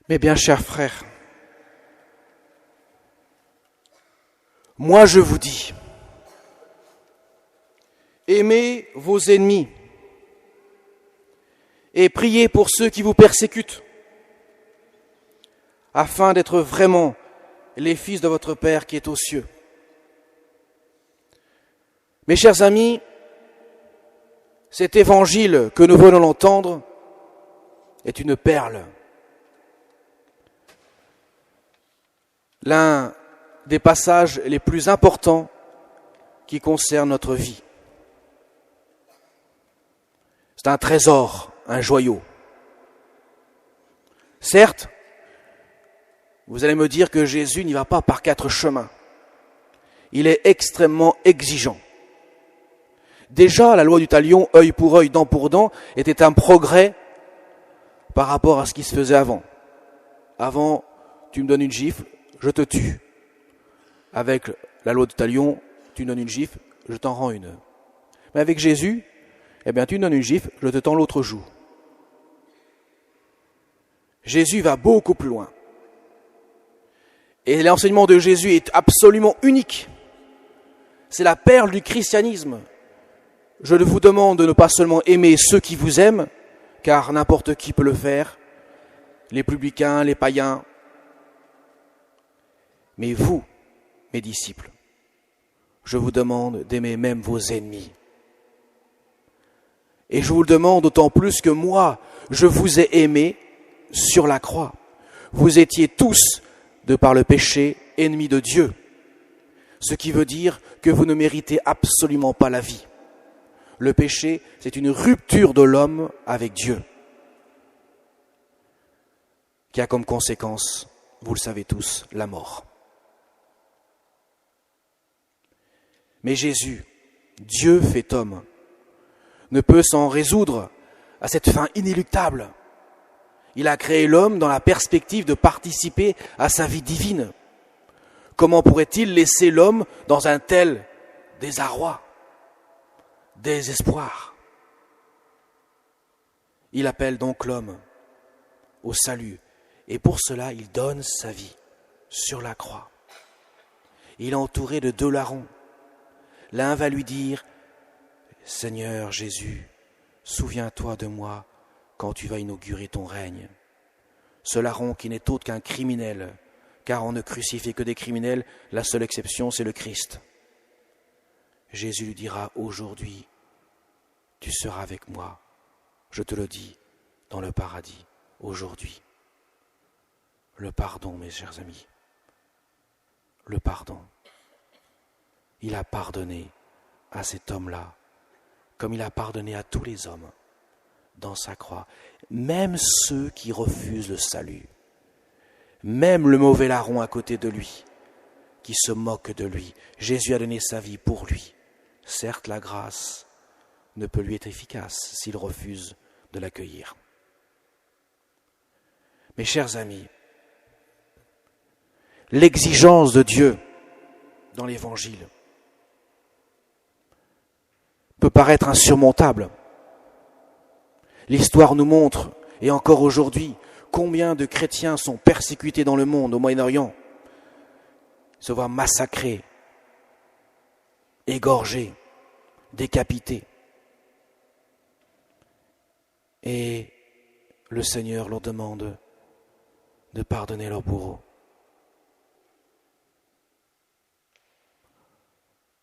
Mes bien chers frères, moi je vous dis, aimez vos ennemis et priez pour ceux qui vous persécutent, afin d'être vraiment les fils de votre Père qui est aux cieux. Mes chers amis, cet évangile que nous venons d'entendre est une perle. L'un des passages les plus importants qui concernent notre vie. C'est un trésor, un joyau. Certes, vous allez me dire que Jésus n'y va pas par 4 chemins. Il est extrêmement exigeant. Déjà, la loi du talion, œil pour œil, dent pour dent, était un progrès par rapport à ce qui se faisait avant. Avant, tu me donnes une gifle, je te tue. Avec la loi du talion, tu me donnes une gifle, je t'en rends une. Mais avec Jésus, tu me donnes une gifle, je te tends l'autre joue. Jésus va beaucoup plus loin. Et l'enseignement de Jésus est absolument unique. C'est la perle du christianisme. Je vous demande de ne pas seulement aimer ceux qui vous aiment, car n'importe qui peut le faire, les publicains, les païens, mais vous, mes disciples, je vous demande d'aimer même vos ennemis. Et je vous le demande d'autant plus que moi, je vous ai aimés sur la croix. Vous étiez tous, de par le péché, ennemis de Dieu. Ce qui veut dire que vous ne méritez absolument pas la vie. Le péché, c'est une rupture de l'homme avec Dieu, qui a comme conséquence, vous le savez tous, la mort. Mais Jésus, Dieu fait homme, ne peut s'en résoudre à cette fin inéluctable. Il a créé l'homme dans la perspective de participer à sa vie divine. Comment pourrait-il laisser l'homme dans un tel désarroi, désespoir? Il appelle donc l'homme au salut, et pour cela il donne sa vie sur la croix. Il est entouré de 2 larrons. L'un va lui dire « Seigneur Jésus, souviens-toi de moi quand tu vas inaugurer ton règne. » Ce larron qui n'est autre qu'un criminel, car on ne crucifie que des criminels, la seule exception c'est le Christ. Jésus lui dira « Aujourd'hui, tu seras avec moi, je te le dis, dans le paradis, aujourd'hui. » Le pardon, mes chers amis, le pardon. Il a pardonné à cet homme-là, comme il a pardonné à tous les hommes dans sa croix, même ceux qui refusent le salut, même le mauvais larron à côté de lui, qui se moque de lui. Jésus a donné sa vie pour lui. Certes, la grâce ne peut lui être efficace s'il refuse de l'accueillir. Mes chers amis, l'exigence de Dieu dans l'Évangile peut paraître insurmontable. L'histoire nous montre, et encore aujourd'hui, combien de chrétiens sont persécutés dans le monde, au Moyen-Orient, se voient massacrés, égorgés, décapités. Et le Seigneur leur demande de pardonner leurs bourreaux.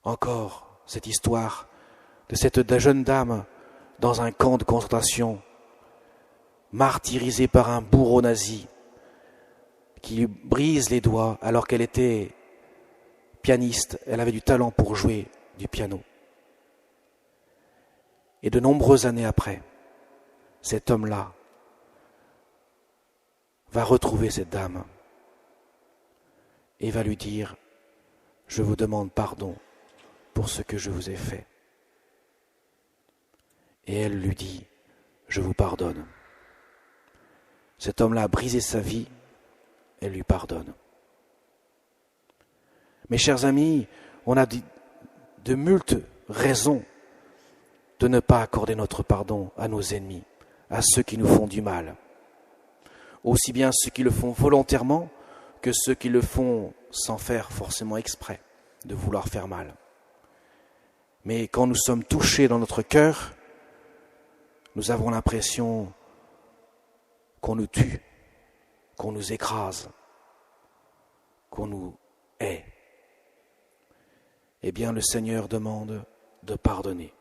Encore cette histoire de cette jeune dame dans un camp de concentration, martyrisée par un bourreau nazi qui lui brise les doigts alors qu'elle était pianiste, elle avait du talent pour jouer du piano. Et de nombreuses années après, cet homme-là va retrouver cette dame et va lui dire « Je vous demande pardon pour ce que je vous ai fait. » Et elle lui dit « Je vous pardonne. » Cet homme-là a brisé sa vie, elle lui pardonne. Mes chers amis, on a de multiples raisons de ne pas accorder notre pardon à nos ennemis, à ceux qui nous font du mal. aussi bien ceux qui le font volontairement que ceux qui le font sans faire forcément exprès de vouloir faire mal. Mais quand nous sommes touchés dans notre cœur, nous avons l'impression qu'on nous tue, qu'on nous écrase, qu'on nous hait. Eh bien, le Seigneur demande de pardonner.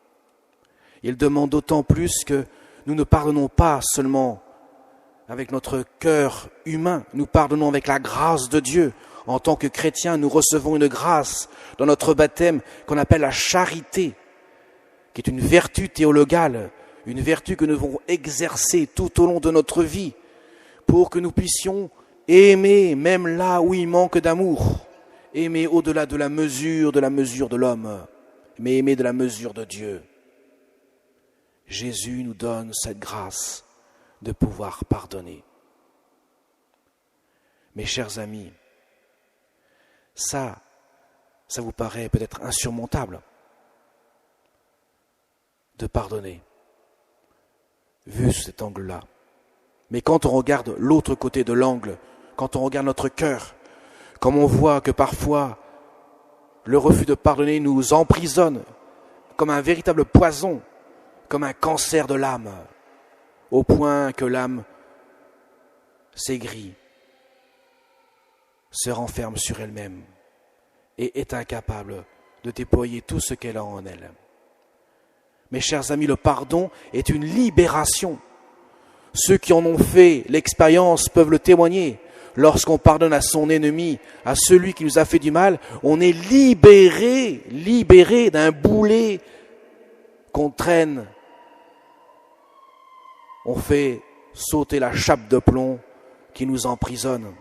Il demande d'autant plus que nous ne pardonnons pas seulement avec notre cœur humain, nous pardonnons avec la grâce de Dieu. En tant que chrétiens, nous recevons une grâce dans notre baptême qu'on appelle la charité, qui est une vertu théologale, une vertu que nous devons exercer tout au long de notre vie pour que nous puissions aimer même là où il manque d'amour, aimer au-delà de la mesure de l'homme, mais aimer de la mesure de Dieu. Jésus nous donne cette grâce de pouvoir pardonner. Mes chers amis, ça vous paraît peut-être insurmontable de pardonner, vu sous cet angle-là. Mais quand on regarde l'autre côté de l'angle, quand on regarde notre cœur, comme on voit que parfois le refus de pardonner nous emprisonne comme un véritable poison, comme un cancer de l'âme, au point que l'âme s'aigrit, se renferme sur elle-même et est incapable de déployer tout ce qu'elle a en elle. Mes chers amis, le pardon est une libération. Ceux qui en ont fait l'expérience peuvent le témoigner. Lorsqu'on pardonne à son ennemi, à celui qui nous a fait du mal, on est libéré d'un boulet qu'on traîne. On fait sauter la chape de plomb qui nous emprisonne.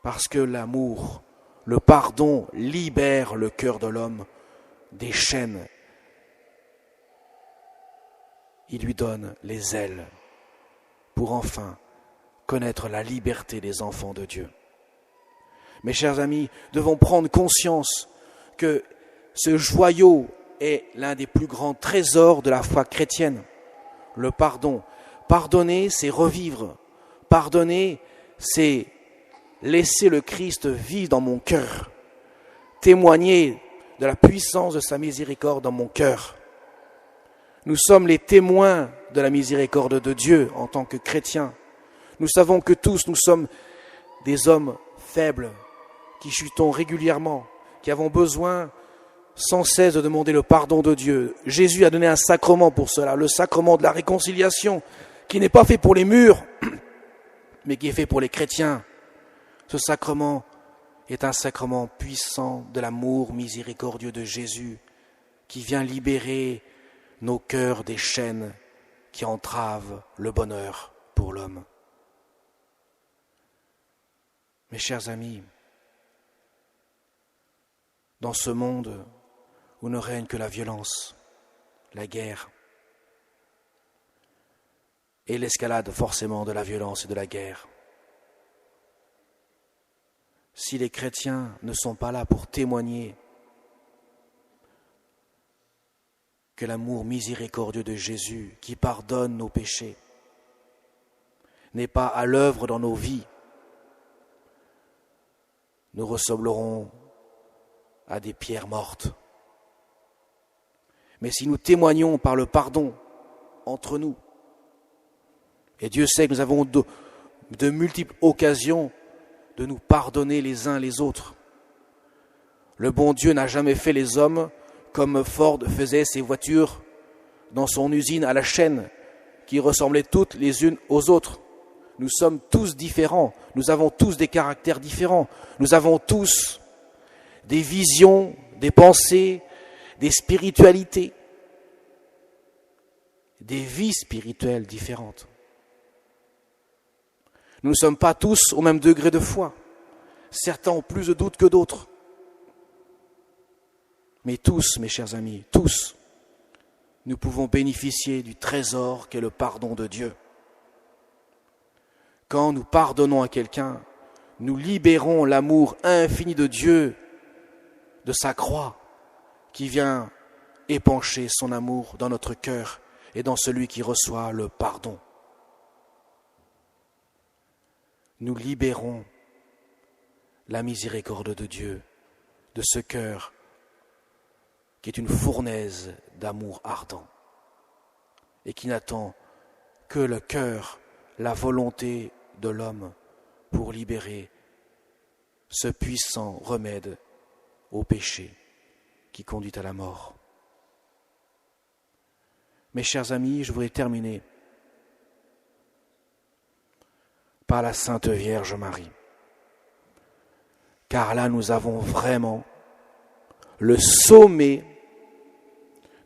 Parce que l'amour, le pardon libère le cœur de l'homme des chaînes. Il lui donne les ailes pour enfin connaître la liberté des enfants de Dieu. Mes chers amis, devons prendre conscience que ce joyau est l'un des plus grands trésors de la foi chrétienne. Le pardon. Pardonner, c'est revivre. Pardonner, c'est laisser le Christ vivre dans mon cœur. Témoigner de la puissance de sa miséricorde dans mon cœur. Nous sommes les témoins de la miséricorde de Dieu en tant que chrétiens. Nous savons que tous, nous sommes des hommes faibles, qui chutons régulièrement, qui avons besoin sans cesse de demander le pardon de Dieu. Jésus a donné un sacrement pour cela, le sacrement de la réconciliation, qui n'est pas fait pour les mûrs, mais qui est fait pour les chrétiens. Ce sacrement est un sacrement puissant de l'amour miséricordieux de Jésus, qui vient libérer nos cœurs des chaînes qui entravent le bonheur pour l'homme. Mes chers amis, dans ce monde où ne règne que la violence, la guerre et l'escalade forcément de la violence et de la guerre, si les chrétiens ne sont pas là pour témoigner que l'amour miséricordieux de Jésus, qui pardonne nos péchés, n'est pas à l'œuvre dans nos vies, nous ressemblerons à des pierres mortes. Mais si nous témoignons par le pardon entre nous, et Dieu sait que nous avons de multiples occasions de nous pardonner les uns les autres. Le bon Dieu n'a jamais fait les hommes comme Ford faisait ses voitures dans son usine à la chaîne, qui ressemblaient toutes les unes aux autres. Nous sommes tous différents, nous avons tous des caractères différents, nous avons tous des visions, des pensées, des spiritualités, des vies spirituelles différentes. Nous ne sommes pas tous au même degré de foi. Certains ont plus de doutes que d'autres. Mais tous, mes chers amis, tous, nous pouvons bénéficier du trésor qu'est le pardon de Dieu. Quand nous pardonnons à quelqu'un, nous libérons l'amour infini de Dieu, de sa croix, qui vient épancher son amour dans notre cœur et dans celui qui reçoit le pardon. nous libérons la miséricorde de Dieu de ce cœur qui est une fournaise d'amour ardent et qui n'attend que le cœur, la volonté de l'homme pour libérer ce puissant remède au péché qui conduit à la mort. Mes chers amis, je voudrais terminer par la Sainte Vierge Marie. Car là, nous avons vraiment le sommet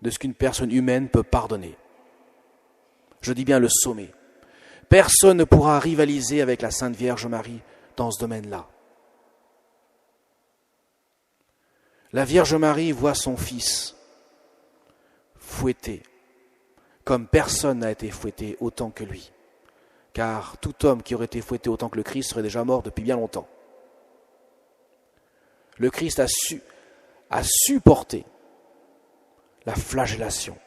de ce qu'une personne humaine peut pardonner. Je dis bien le sommet. Personne ne pourra rivaliser avec la Sainte Vierge Marie dans ce domaine-là. La Vierge Marie voit son Fils fouetté, comme personne n'a été fouetté autant que lui. Car tout homme qui aurait été fouetté autant que le Christ serait déjà mort depuis bien longtemps. Le Christ a supporté la flagellation,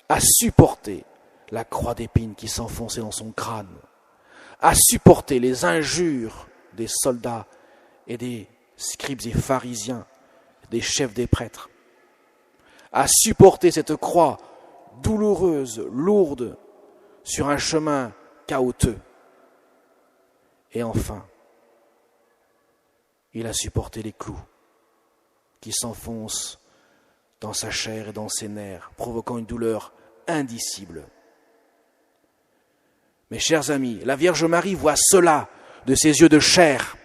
a supporté la croix d'épines qui s'enfonçait dans son crâne, a supporté les injures des soldats et des scribes et pharisiens, des chefs des prêtres, a supporté cette croix douloureuse, lourde, sur un chemin chaotique. Et enfin, il a supporté les clous qui s'enfoncent dans sa chair et dans ses nerfs, provoquant une douleur indicible. Mes chers amis, la Vierge Marie voit cela de ses yeux de chair.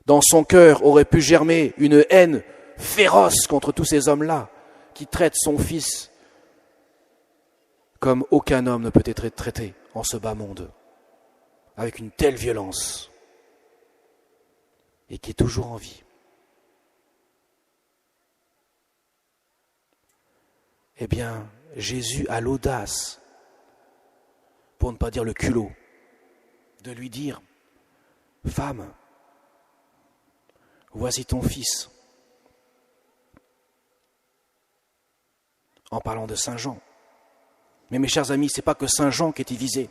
Dans son cœur aurait pu germer une haine féroce contre tous ces hommes-là qui traitent son Fils comme aucun homme ne peut être traité en ce bas monde, avec une telle violence, et qui est toujours en vie. Eh bien, Jésus a l'audace, pour ne pas dire le culot, de lui dire « Femme, voici ton fils », en parlant de Saint Jean. Mais mes chers amis, ce n'est pas que Saint Jean qui était visé,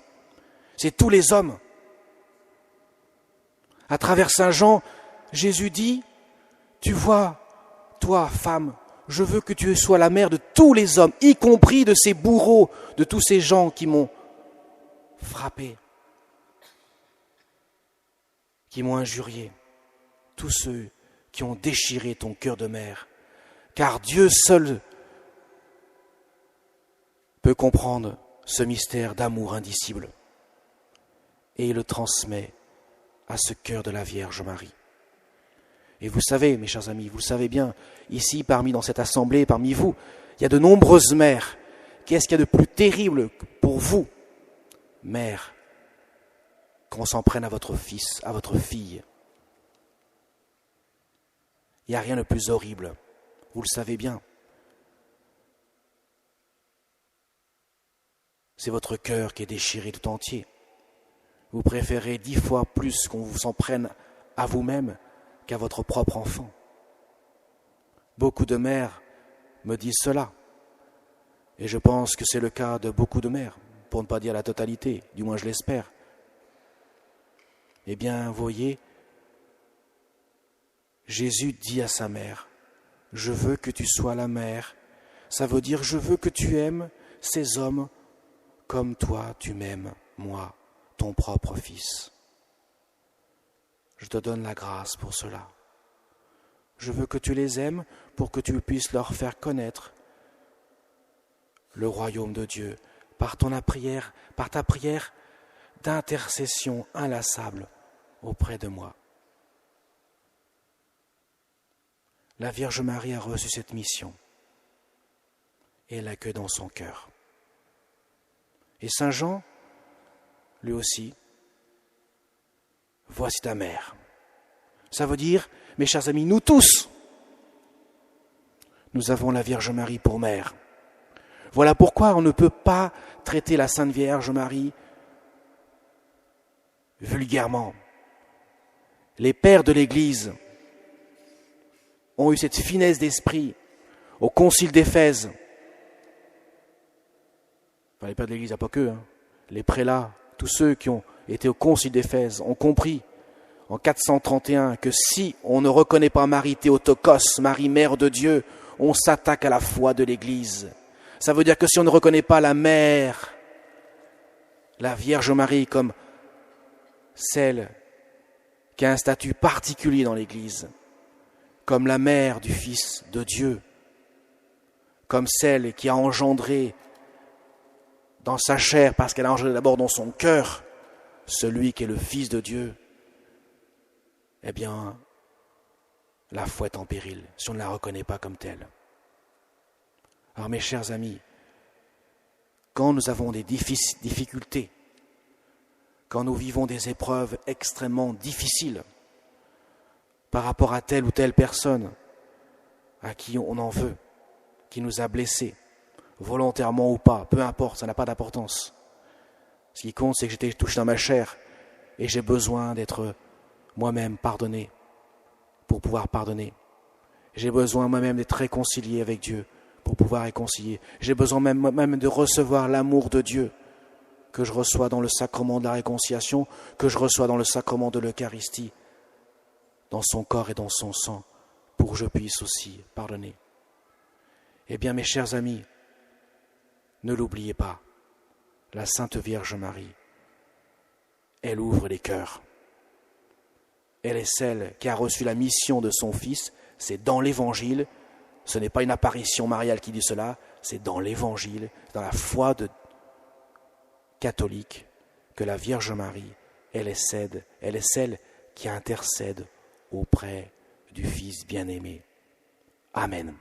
c'est tous les hommes. À travers Saint Jean, Jésus dit, tu vois, toi, femme, je veux que tu sois la mère de tous les hommes, y compris de ces bourreaux, de tous ces gens qui m'ont frappé, qui m'ont injurié, tous ceux qui ont déchiré ton cœur de mère. Car Dieu seul peut comprendre ce mystère d'amour indicible. Et il le transmet à ce cœur de la Vierge Marie. Et vous savez, mes chers amis, vous le savez bien, ici, dans cette assemblée, parmi vous, il y a de nombreuses mères. Qu'est-ce qu'il y a de plus terrible pour vous, mère, qu'on s'en prenne à votre fils, à votre fille? Il n'y a rien de plus horrible, vous le savez bien. C'est votre cœur qui est déchiré tout entier. Vous préférez 10 fois plus qu'on vous s'en prenne à vous-même qu'à votre propre enfant. Beaucoup de mères me disent cela. Et je pense que c'est le cas de beaucoup de mères, pour ne pas dire la totalité, du moins je l'espère. Eh bien, vous voyez, Jésus dit à sa mère, « Je veux que tu sois la mère. » Ça veut dire, je veux que tu aimes ces hommes comme toi tu m'aimes, moi, ton propre fils. Je te donne la grâce pour cela. Je veux que tu les aimes pour que tu puisses leur faire connaître le royaume de Dieu par ta prière d'intercession inlassable auprès de moi. La Vierge Marie a reçu cette mission et elle l'accueille dans son cœur. Et Saint Jean, lui aussi, voici ta mère. Ça veut dire, mes chers amis, nous tous, nous avons la Vierge Marie pour mère. Voilà pourquoi on ne peut pas traiter la Sainte Vierge Marie vulgairement. Les pères de l'Église ont eu cette finesse d'esprit au Concile d'Éphèse Enfin, les pères de l'Église, il n'y a pas que, les prélats, tous ceux qui ont été au concile d'Éphèse ont compris en 431 que si on ne reconnaît pas Marie Théotokos, Marie mère de Dieu, on s'attaque à la foi de l'Église. Ça veut dire que si on ne reconnaît pas la mère, la Vierge Marie, comme celle qui a un statut particulier dans l'Église, comme la mère du Fils de Dieu, comme celle qui a engendré dans sa chair, parce qu'elle a engendré d'abord dans son cœur, celui qui est le Fils de Dieu, eh bien, la foi est en péril, si on ne la reconnaît pas comme telle. Alors mes chers amis, quand nous avons des difficultés, quand nous vivons des épreuves extrêmement difficiles par rapport à telle ou telle personne à qui on en veut, qui nous a blessés, volontairement ou pas, peu importe, ça n'a pas d'importance. Ce qui compte, c'est que j'ai été touché dans ma chair et j'ai besoin d'être moi-même pardonné pour pouvoir pardonner. J'ai besoin moi-même d'être réconcilié avec Dieu pour pouvoir réconcilier. J'ai besoin même de recevoir l'amour de Dieu que je reçois dans le sacrement de la réconciliation, que je reçois dans le sacrement de l'Eucharistie, dans son corps et dans son sang, pour que je puisse aussi pardonner. Eh bien, mes chers amis, ne l'oubliez pas, la Sainte Vierge Marie, elle ouvre les cœurs. Elle est celle qui a reçu la mission de son Fils, c'est dans l'Évangile, ce n'est pas une apparition mariale qui dit cela, c'est dans l'Évangile, dans la foi catholique, que la Vierge Marie, elle est celle qui intercède auprès du Fils bien-aimé. Amen.